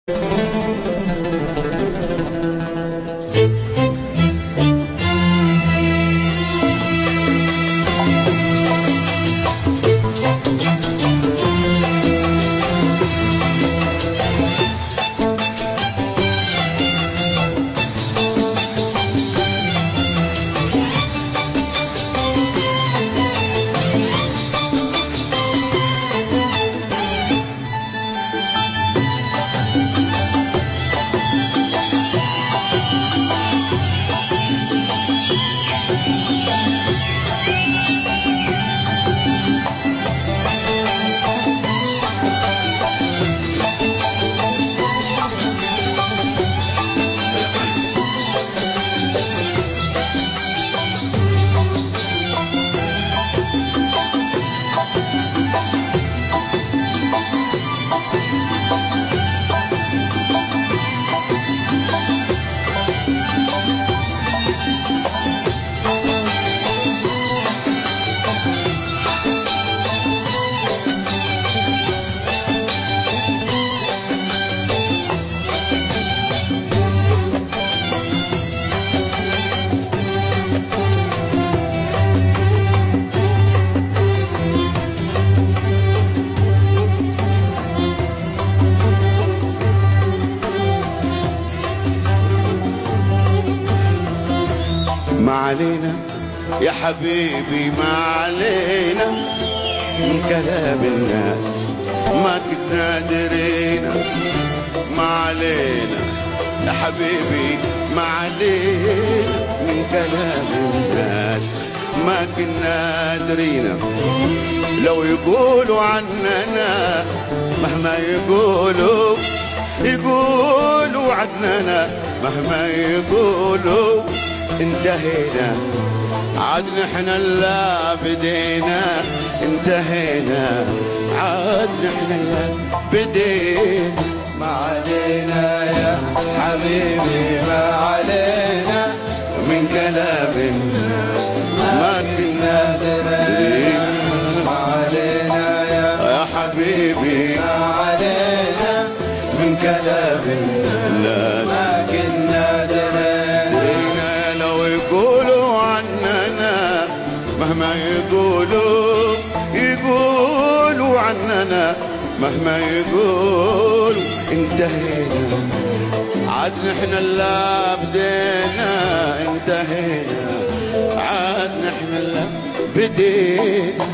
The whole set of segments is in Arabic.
ما علينا يا حبيبي، ما علينا من كلام الناس، ما كنا درينا. ما علينا يا حبيبي، ما علينا من كلام الناس، ما كنا درينا. لو يقولوا عننا مهما يقولوا، يقولوا عننا مهما يقولوا، انتهينا عاد نحنا لا بدينا. انتهينا عاد نحنا لا بدينا. ما علينا يا حبيبي، ما علينا من كلام الناس، ما كنا درينا. ما علينا يا حبيبي، ما علينا من كلام الناس، ما كنا درينا. لو يقولوا عننا مهما يقولوا، يقولوا عننا مهما يقولوا، انتهينا عاد نحنا لا بدينا. انتهينا عاد نحنا لا بدينا.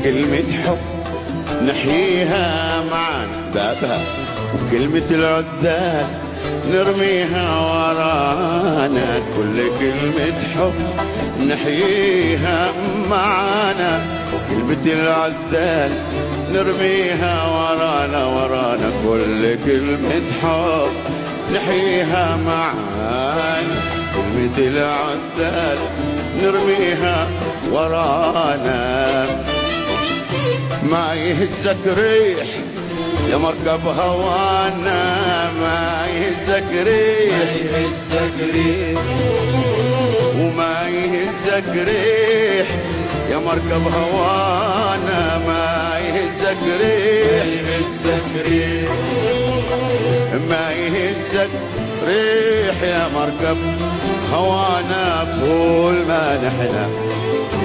كلمة حب نحييها معانا بابها، وكلمة العذال نرميها ورانا. كل كلمة حب نحييها معانا، وكلمة العذال نرميها ورانا ورانا. كل كلمة حب نحييها معانا، كلمة العذال نرميها ورانا. ما يهزك ريح يا مركب هوانا، ما يهزك ريح، ما يهزك ريح، وما يهزك ريح يا مركب هوانا. ما يهزك ريح، ما يهزك ريح، ما يهزك ريح يا مركب هوانا. طول ما نحنا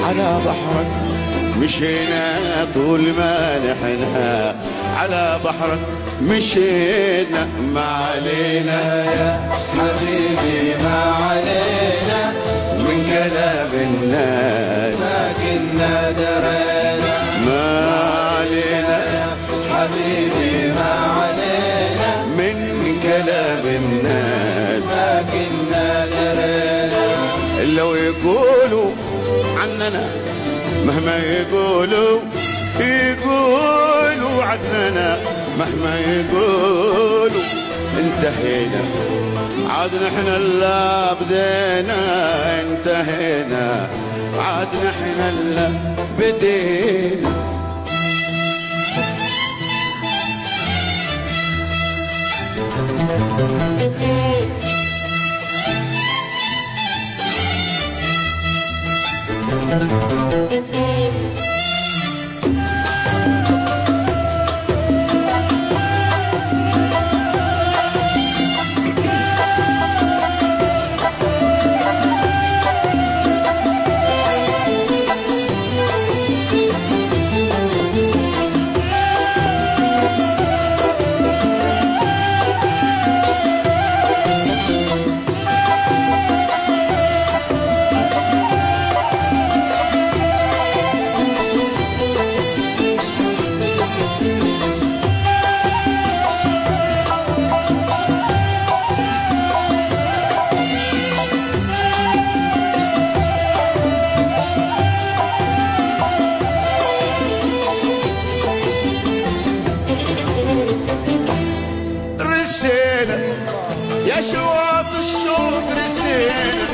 على بحرك مشينا، طول ما نحنا على بحرك مشينا ما علينا يا حبيبي ما علينا من كلام الناس ما كنا درينا ما علينا يا حبيبي ما علينا من كلام الناس ما كنا درينا لو يقولوا عننا مهما يقولوا عننا مهما يقولوا انتهينا عاد نحن اللي بدينا انتهينا عاد نحن اللي بدينا يا شواط الشوق رسينا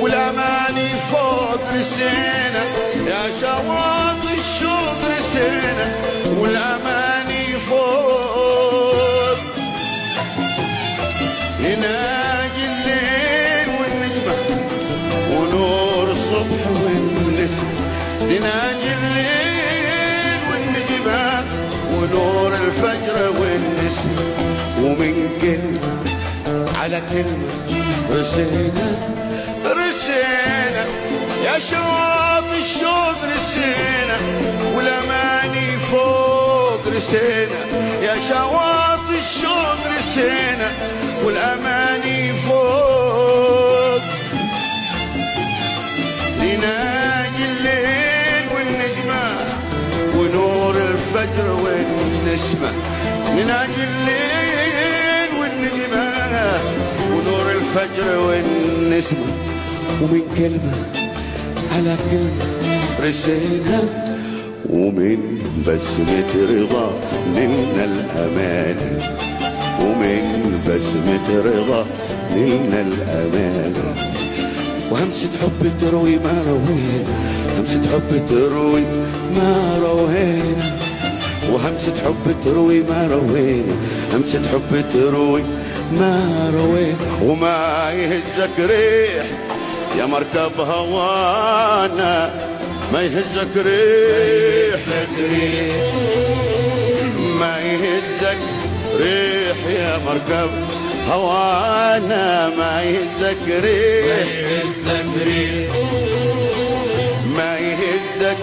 والاماني فوق رسينا يا شواط الشوق رسينا والاماني فوق يناجي الليل والنجمه ونور الصبح والنسمه يناجي الليل والنجمه ونور الفجر والنسمه ومن كلمه على كلمة رسينا يا شواط الشوق رسينا والأماني فوق رسينا يا شواط الشوق رسينا والأماني فوق لناجي الليل والنجمة ونور الفجر والنسمة نناجي الليل والنجمة ونور الفجر والنسمة ومن كلمة على كلمة رسينا ومن بسمة رضا نلنا الأمان ومن بسمة رضا نلنا الأمان وهمسة حب تروي ما روينا همسة حب تروي ما روينا وهمسة حب تروي ما روينا همسة حب تروي ما روينا وما يهزك ريح يا مركب هوانا ما يهزك ريح ما يهزك ريح يا مركب هوانا ما يهزك ريح ما يهزك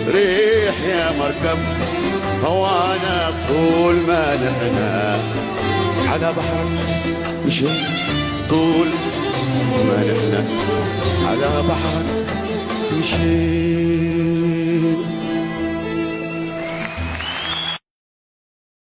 ريح يا مركب هوانا طول ما نحنا على بحرك مشينا طول ما نحنا على بحرك مشينا